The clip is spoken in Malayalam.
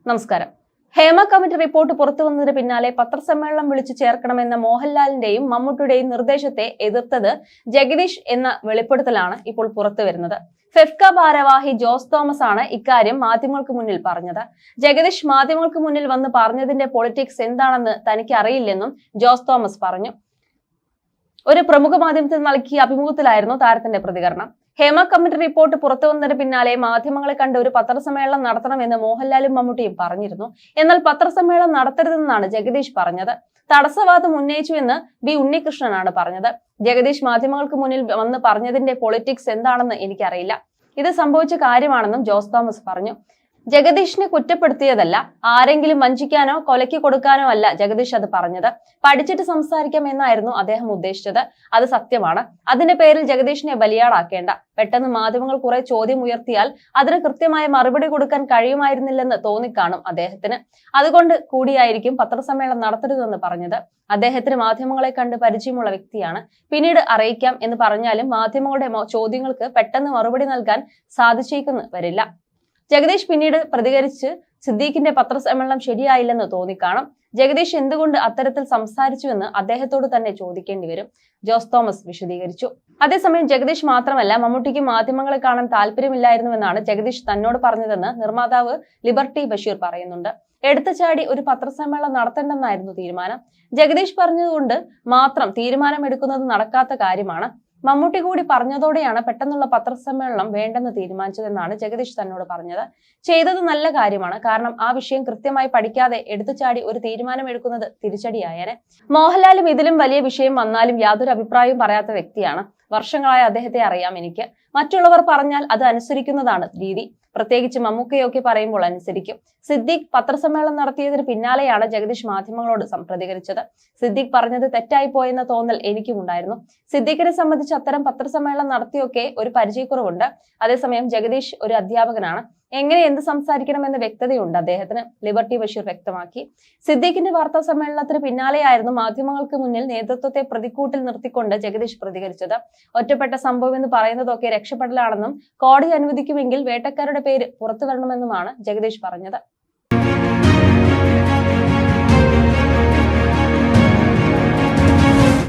നമസ്കാരം. ഹേമ കമ്മിറ്റി റിപ്പോർട്ട് പുറത്തുവന്നതിന് പിന്നാലെ പത്രസമ്മേളനം വിളിച്ചു ചേർക്കണമെന്ന മോഹൻലാലിന്റെയും മമ്മൂട്ടിയുടെയും നിർദ്ദേശത്തെ എതിർത്തത് ജഗദീഷ് എന്ന വെളിപ്പെടുത്തലാണ് ഇപ്പോൾ പുറത്തുവരുന്നത്. ഫെഫ്ക ഭാരവാഹി ജോസ് തോമസ് ആണ് ഇക്കാര്യം മാധ്യമങ്ങൾക്ക് മുന്നിൽ പറഞ്ഞത്. ജഗദീഷ് മാധ്യമങ്ങൾക്ക് മുന്നിൽ വന്ന് പറഞ്ഞതിന്റെ പൊളിറ്റിക്സ് എന്താണെന്ന് തനിക്ക് അറിയില്ലെന്നും ജോസ് തോമസ് പറഞ്ഞു. ഒരു പ്രമുഖ മാധ്യമത്തിന് നൽകിയ അഭിമുഖത്തിലായിരുന്നു താരത്തിന്റെ പ്രതികരണം. ഹേമ കമ്മിറ്റി റിപ്പോർട്ട് പുറത്തുവന്നതിന് പിന്നാലെ മാധ്യമങ്ങളെ കണ്ട് ഒരു പത്രസമ്മേളനം നടത്തണമെന്ന് മോഹൻലാലും മമ്മൂട്ടിയും പറഞ്ഞിരുന്നു. എന്നാൽ പത്രസമ്മേളനം നടത്തരുതെന്നാണ് ജഗദീഷ് പറഞ്ഞത്. തടസ്സവാദം ഉന്നയിച്ചു എന്ന് ബി ഉണ്ണികൃഷ്ണനാണ് പറഞ്ഞത്. ജഗദീഷ് മാധ്യമങ്ങൾക്ക് മുന്നിൽ വന്ന് പറഞ്ഞതിന്റെ പൊളിറ്റിക്സ് എന്താണെന്ന് എനിക്കറിയില്ല. ഇത് സംഭവിച്ച കാര്യമാണെന്നും ജോസ് തോമസ് പറഞ്ഞു. ജഗദീഷിനെ കുറ്റപ്പെടുത്തിയതല്ല, ആരെങ്കിലും വഞ്ചിക്കാനോ കൊലയ്ക്ക് കൊടുക്കാനോ അല്ല ജഗദീഷ് അത് പറഞ്ഞത്. പഠിച്ചിട്ട് സംസാരിക്കാം എന്നായിരുന്നു അദ്ദേഹം ഉദ്ദേശിച്ചത്. അത് സത്യമാണ്. അതിന്റെ പേരിൽ ജഗദീഷിനെ ബലിയാടാക്കേണ്ട. പെട്ടെന്ന് മാധ്യമങ്ങൾ കുറെ ചോദ്യം ഉയർത്തിയാൽ അതിന് കൃത്യമായ മറുപടി കൊടുക്കാൻ കഴിയുമായിരുന്നില്ലെന്ന് തോന്നിക്കാണും അദ്ദേഹത്തിന്. അതുകൊണ്ട് കൂടിയായിരിക്കും പത്രസമ്മേളനം നടത്തരുതെന്ന് പറഞ്ഞത്. അദ്ദേഹത്തിന് മാധ്യമങ്ങളെ കണ്ട് പരിചയമുള്ള വ്യക്തിയാണ്. പിന്നീട് അറിയിക്കാം എന്ന് പറഞ്ഞാലും മാധ്യമങ്ങളുടെ ചോദ്യങ്ങൾക്ക് പെട്ടെന്ന് മറുപടി നൽകാൻ സാധിച്ചേക്കുന്നു വരില്ല. ജഗദീഷ് പിന്നീട് പ്രതികരിച്ച് സിദ്ദീഖിന്റെ പത്രസമ്മേളനം ശരിയായില്ലെന്ന് തോന്നിക്കാണും. ജഗദീഷ് എന്തുകൊണ്ട് അത്തരത്തിൽ സംസാരിച്ചുവെന്ന് അദ്ദേഹത്തോട് തന്നെ ചോദിക്കേണ്ടി വരും. ജോസ് തോമസ് വിശദീകരിച്ചു. അതേസമയം ജഗദീഷ് മാത്രമല്ല, മമ്മൂട്ടിക്ക് മാധ്യമങ്ങളെ കാണാൻ താല്പര്യമില്ലായിരുന്നുവെന്നാണ് ജഗദീഷ് തന്നോട് പറഞ്ഞതെന്ന് നിർമ്മാതാവ് ലിബർട്ടി ബഷീർ പറയുന്നുണ്ട്. എടുത്തുചാടി ഒരു പത്രസമ്മേളനം നടത്തേണ്ടെന്നായിരുന്നു തീരുമാനം. ജഗദീഷ് പറഞ്ഞതുകൊണ്ട് മാത്രം തീരുമാനം എടുക്കുന്നത് നടക്കാത്ത കാര്യമാണ്. മമ്മൂട്ടി കൂടി പറഞ്ഞതോടെയാണ് പെട്ടെന്നുള്ള പത്രസമ്മേളനം വേണ്ടെന്ന് തീരുമാനിച്ചതെന്നാണ് ജഗദീഷ് തന്നോട് പറഞ്ഞത്. ചെയ്തത് നല്ല കാര്യമാണ്. കാരണം ആ വിഷയം കൃത്യമായി പഠിക്കാതെ എടുത്തുചാടി ഒരു തീരുമാനം എടുക്കുന്നത് തിരിച്ചടിയായേനെ. മോഹൻലാലും ഇതിലും വലിയ വിഷയം വന്നാലും യാതൊരു അഭിപ്രായവും പറയാത്ത വ്യക്തിയാണ്. വർഷങ്ങളായി അദ്ദേഹത്തെ അറിയാം എനിക്ക്. മറ്റുള്ളവർ പറഞ്ഞാൽ അത് അനുസരിക്കുന്നതാണ് രീതി. പ്രത്യേകിച്ച് മമ്മൂക്കയൊക്കെ പറയുമ്പോൾ അനുസരിക്കും. സിദ്ദീഖ് പത്രസമ്മേളനം നടത്തിയതിന് പിന്നാലെയാണ് ജഗദീഷ് മാധ്യമങ്ങളോട് പ്രതികരിച്ചത്. സിദ്ദീഖ് പറഞ്ഞത് തെറ്റായി പോയെന്ന തോന്നൽ എനിക്കും ഉണ്ടായിരുന്നു. സിദ്ദീഖിനെ സംബന്ധിച്ച് അത്തരം പത്രസമ്മേളനം നടത്തിയൊക്കെ ഒരു പരിചയക്കുറവുണ്ട്. അതേസമയം ജഗദീഷ് ഒരു അധ്യാപകനാണ്. എങ്ങനെ എന്ത് സംസാരിക്കണമെന്ന് വ്യക്തതയുണ്ട് അദ്ദേഹത്തിന്, ലിബർട്ടി ബഷീർ വ്യക്തമാക്കി. സിദ്ദീഖിന്റെ വാർത്താ സമ്മേളനത്തിന് പിന്നാലെയായിരുന്നു മാധ്യമങ്ങൾക്ക് മുന്നിൽ നേതൃത്വത്തെ പ്രതിക്കൂട്ടിൽ നിർത്തിക്കൊണ്ട് ജഗദീഷ് പ്രതികരിച്ചത്. ഒറ്റപ്പെട്ട സംഭവം എന്ന് പറയുന്നതൊക്കെ രക്ഷപ്പെടലാണെന്നും കോടതി അനുവദിക്കുമെങ്കിൽ വേട്ടക്കാരുടെ പേര് പുറത്തു വരണമെന്നുമാണ് ജഗദീഷ് പറഞ്ഞത്.